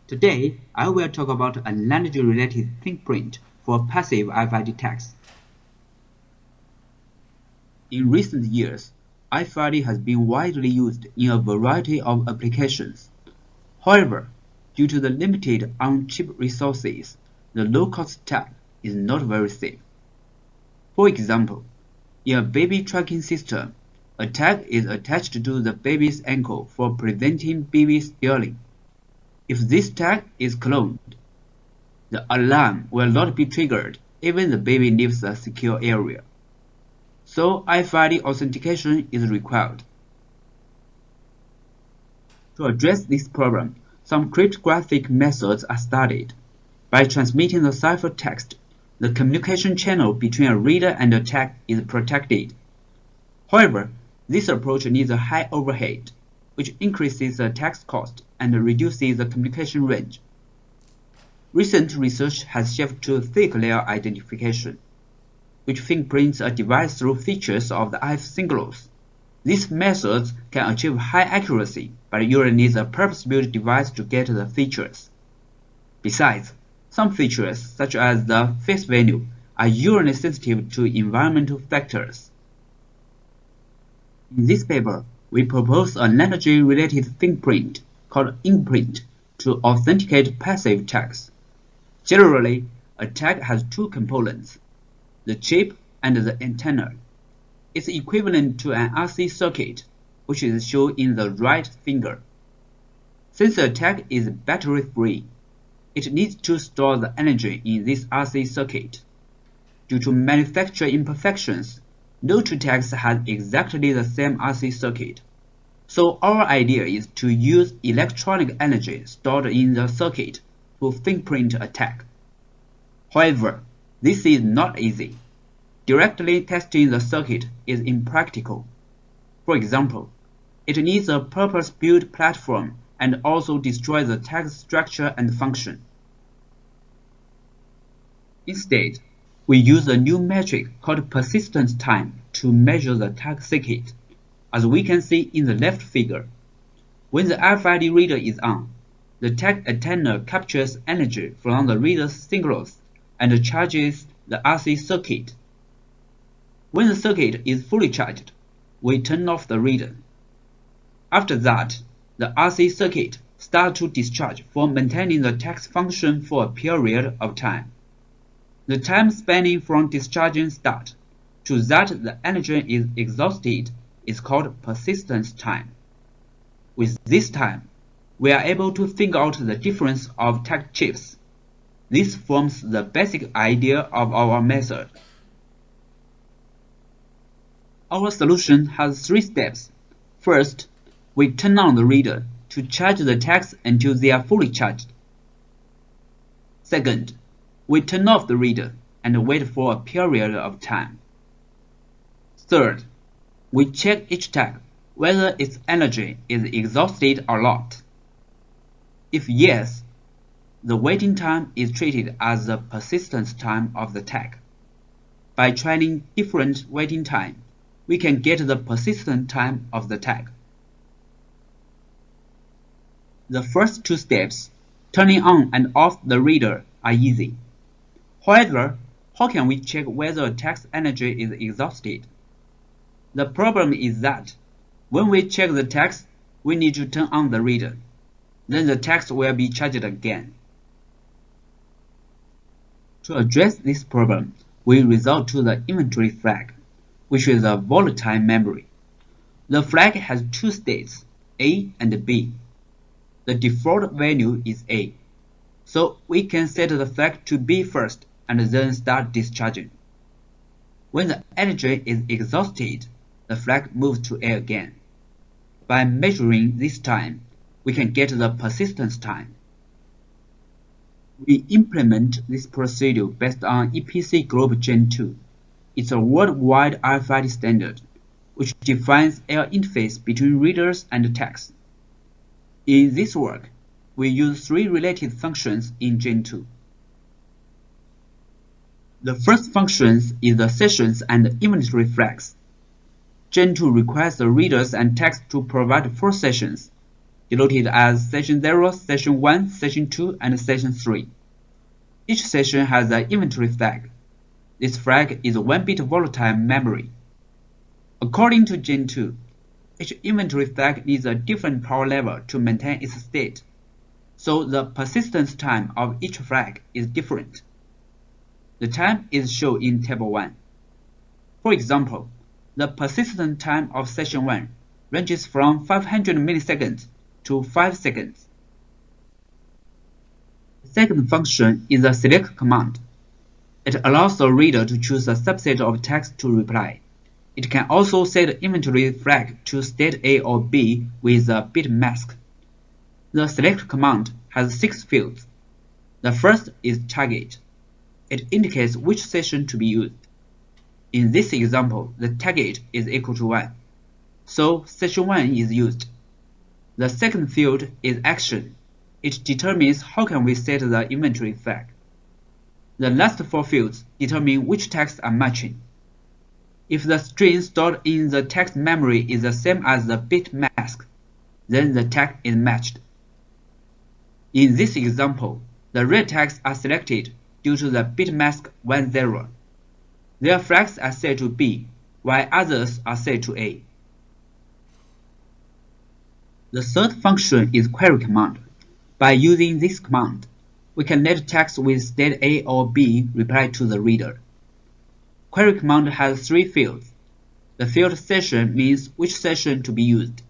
Today, I will talk about a language-related fingerprint for passive RFID tags. In recent years, RFID has been widely used in a variety of applications. However, due to the limited on-chip resources, the low-cost tag is not very safe. For example, in a baby tracking system, a tag is attached to the baby's ankle for preventing baby stealing. If this tag is cloned, the alarm will not be triggered even the baby leaves a secure area. So RFID authentication is required. To address this problem, some cryptographic methods are studied. By transmitting the ciphertext, the communication channel between a reader and a tag is protected. However, this approach needs a high overhead, which increases the tax cost and reduces the communication range. Recent research has shifted to thick layer identification, which fingerprints a device through features of the eye signals. These methods can achieve high accuracy, but usually needs a purpose-built device to get the features. Besides, some features, such as the face value, are usually sensitive to environmental factors. In this paper, we propose a language-related fingerprint called Eingerprint to authenticate passive tags. Generally, a tag has two components, the chip and the antenna. It's equivalent to an RC circuit, which is shown in the right finger. Since the tag is battery-free, it needs to store the energy in this RC circuit. Due to manufacturing imperfections, no two tags have exactly the same RC circuit. So our idea is to use electronic energy stored in the circuit to fingerprint a tag. However, this is not easy. Directly testing the circuit is impractical. For example, it needs a purpose-built platform and also destroys the tag structure and function. Instead, we use a new metric called persistence time to measure the tag circuit. As we can see in the left figure, when the RFID reader is on, the tag antenna captures energy from the reader's signals and charges the RC circuit. When the circuit is fully charged, we turn off the reader. After that, the RC circuit starts to discharge for maintaining the tag's function for a period of time. The time spanning from discharging start to that the energy is exhausted is called persistence time. With this time, we are able to figure out the difference of tag chips. This forms the basic idea of our method. Our solution has three steps. First, we turn on the reader to charge the tags until they are fully charged. Second, we turn off the reader and wait for a period of time. Third, we check each tag whether its energy is exhausted or not. If yes, the waiting time is treated as the persistence time of the tag. By trying different waiting time, we can get the persistent time of the tag. The first two steps, turning on and off the reader, are easy. However, how can we check whether a tag's energy is exhausted? The problem is that when we check the tags, we need to turn on the reader. Then the tags will be charged again. To address this problem, we resort to the inventory flag, which is a volatile memory. The flag has two states, A and B. The default value is A, so we can set the flag to B first and then start discharging. When the energy is exhausted, the flag moves to A again. By measuring this time, we can get the persistence time. We implement this procedure based on EPCglobal Gen2. It's a worldwide RFID standard, which defines air interface between readers and tags. In this work, we use three related functions in Gen2. The first function is the sessions and inventory flags. Gen2 requires the readers and tags to provide 4 sessions, denoted as session 0, session 1, session 2, and session 3. Each session has an inventory flag. This flag is 1-bit volatile memory. According to Gen2, each inventory flag needs a different power level to maintain its state, so the persistence time of each flag is different. The time is shown in Table 1. For example, the persistence time of session 1 ranges from 500 milliseconds to 5 seconds. The second function is the select command. It allows the reader to choose a subset of text to reply. It can also set the inventory flag to state A or B with a bit mask. The select command has 6 fields. The first is target. It indicates which session to be used. In this example, the target is equal to 1, so session 1 is used. The second field is action. It determines how can we set the inventory flag. The last 4 fields determine which texts are matching. If the string stored in the text memory is the same as the bit mask, then the tag is matched. In this example, the red tags are selected due to the bit mask 10. Their flags are set to B, while others are set to A. The third function is query command. By using this command, we can let text with state A or B reply to the reader. Query command has 3 fields. The field session means which session to be used.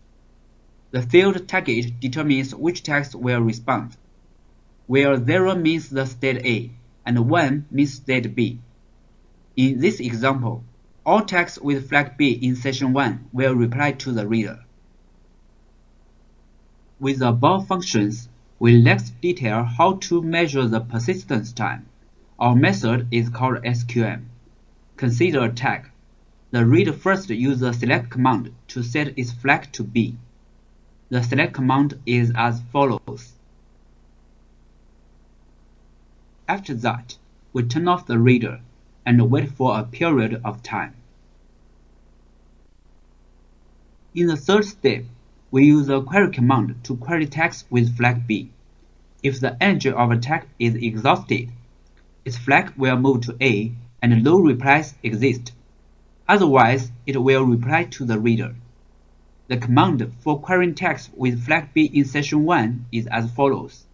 The field target determines which text will respond, where 0 means the state A and 1 means state B. In this example, all text with flag B in session 1 will reply to the reader. With the above functions, we next detail how to measure the persistence time. Our method is called ESQM. Consider a tag. The reader first uses the select command to set its flag to B. The select command is as follows. After that, we turn off the reader and wait for a period of time. In the third step, we use the query command to query text with flag B. If the energy of a tag is exhausted, its flag will move to A and no replies exist. Otherwise, it will reply to the reader. The command for querying text with flag B in session 1 is as follows.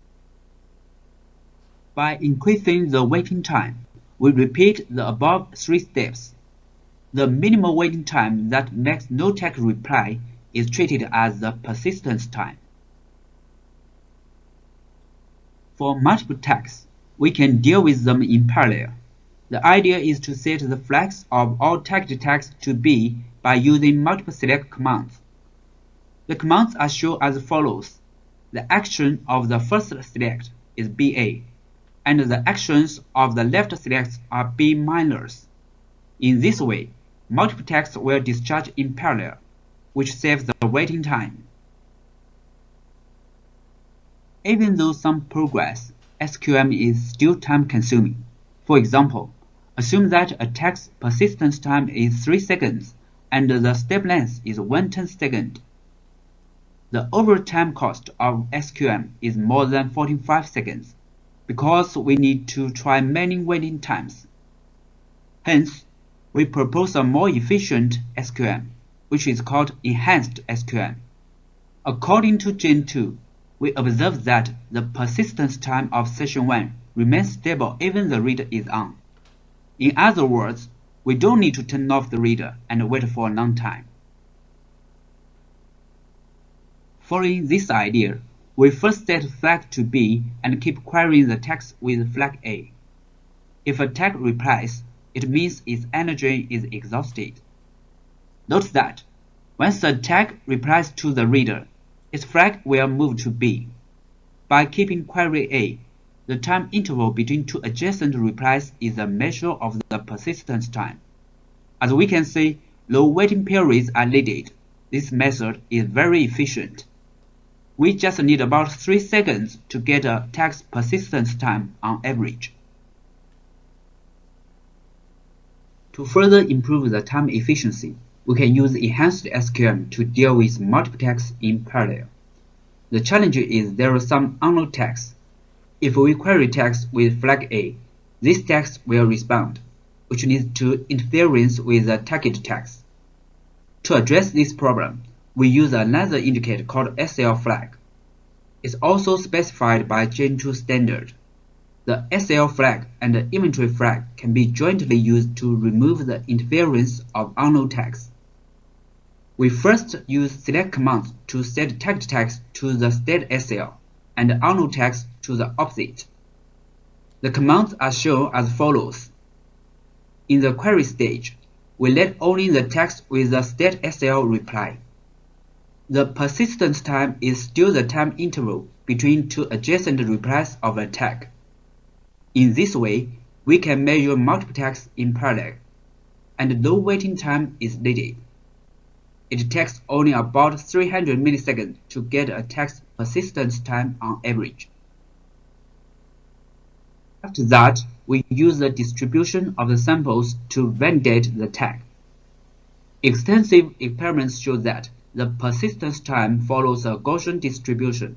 By increasing the waiting time, we repeat the above 3 steps. The minimal waiting time that makes no text reply is treated as the persistence time. For multiple texts, we can deal with them in parallel. The idea is to set the flags of all target texts to B by using multiple select commands. The commands are shown as follows. The action of the first select is BA, and the actions of the left selects are B minors. In this way, multiple texts will discharge in parallel, which saves the waiting time. Even though some progress, SQM is still time-consuming. For example, assume that a text persistence time is 3 seconds and the step length is 1/10 second. The overall time cost of SQM is more than 45 seconds because we need to try many waiting times. Hence, we propose a more efficient SQM, which is called enhanced SQM. According to Gen2, we observe that the persistence time of session 1 remains stable even the reader is on. In other words, we don't need to turn off the reader and wait for a long time. Following this idea, we first set flag to B and keep querying the text with flag A. If a tag replies, it means its energy is exhausted. Note that once the tag replies to the reader, its flag will move to B. By keeping query A, the time interval between 2 adjacent replies is a measure of the persistence time. As we can see, low waiting periods are needed. This method is very efficient. We just need about 3 seconds to get a text persistence time on average. To further improve the time efficiency, we can use enhanced SQM to deal with multiple texts in parallel. The challenge is there are some unknown tags. If we query text with flag A, this text will respond, which needs to interference with the target text. To address this problem, we use another indicator called SL flag. It's also specified by Gen2 standard. The SL flag and the inventory flag can be jointly used to remove the interference of unknown tags. We first use select commands to set target text to the state SL and unknown text to the opposite. The commands are shown as follows. In the query stage, we let only the text with the state SL reply. The persistence time is still the time interval between two adjacent replies of a tag. In this way, we can measure multiple tags in parallel, and no waiting time is needed. It takes only about 300 milliseconds to get a tag's persistence time on average. After that, we use the distribution of the samples to validate the tag. Extensive experiments show that the persistence time follows a Gaussian distribution,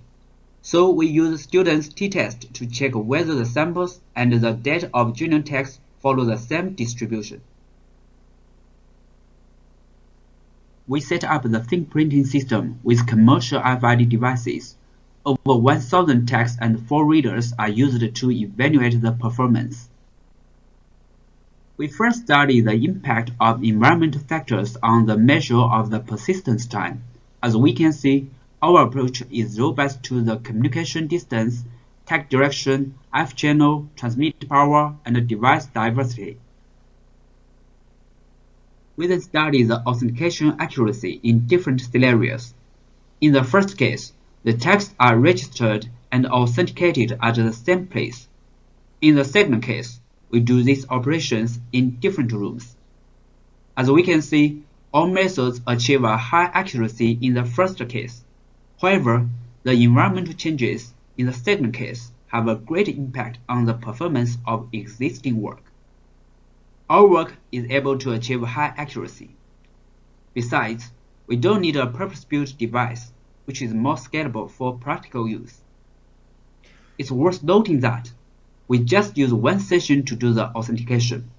so we use students' t-test to check whether the samples and the date of genuine tags follow the same distribution. We set up the fingerprinting system with commercial RFID devices. Over 1,000 tags and 4 readers are used to evaluate the performance. We first study the impact of environmental factors on the measure of the persistence time. As we can see, our approach is robust to the communication distance, tag direction, F-channel, transmit power, and device diversity. We then study the authentication accuracy in different scenarios. In the first case, the tags are registered and authenticated at the same place. In the second case, we do these operations in different rooms. As we can see, all methods achieve a high accuracy in the first case. However, the environmental changes in the second case have a great impact on the performance of existing work. Our work is able to achieve high accuracy. Besides, we don't need a purpose-built device, which is more scalable for practical use. It's worth noting that we just use one session to do the authentication.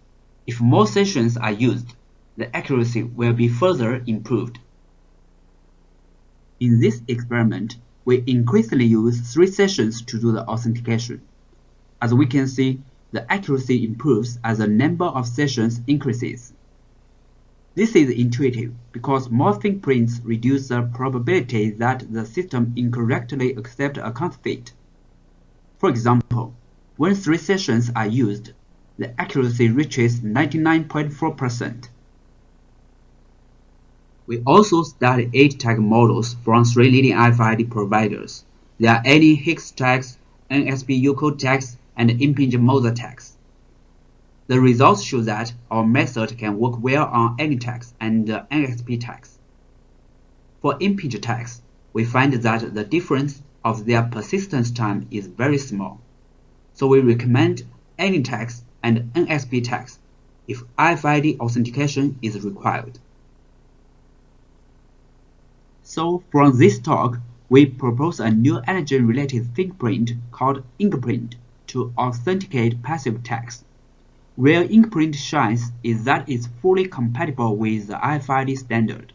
If more sessions are used, the accuracy will be further improved. In this experiment, we increasingly use 3 sessions to do the authentication. As we can see, the accuracy improves as the number of sessions increases. This is intuitive because more fingerprints reduce the probability that the system incorrectly accepts a counterfeit. For example, when 3 sessions are used, the accuracy reaches 99.4%. We also study 8 tag models from 3 leading RFID providers. There are any Higgs tags, NSB Ucode tags, and impinge Moser tags. The results show that our method can work well on any tags and NXP tags. For impinge tags, we find that the difference of their persistence time is very small, so we recommend any tags and NXP tags if RFID authentication is required. So from this talk, we propose a new energy-related fingerprint called Eingerprint to authenticate passive tags. Where Eingerprint shines is that it's fully compatible with the RFID standard.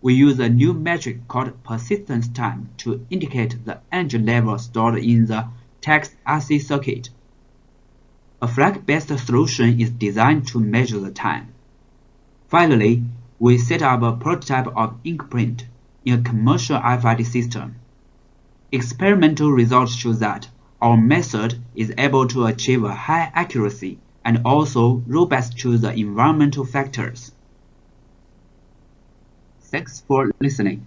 We use a new metric called persistence time to indicate the energy level stored in the tag's RC circuit. A flag-based solution is designed to measure the time. Finally, we set up a prototype of Eingerprint in a commercial RFID system. Experimental results show that our method is able to achieve a high accuracy and also robust to the environmental factors. Thanks for listening.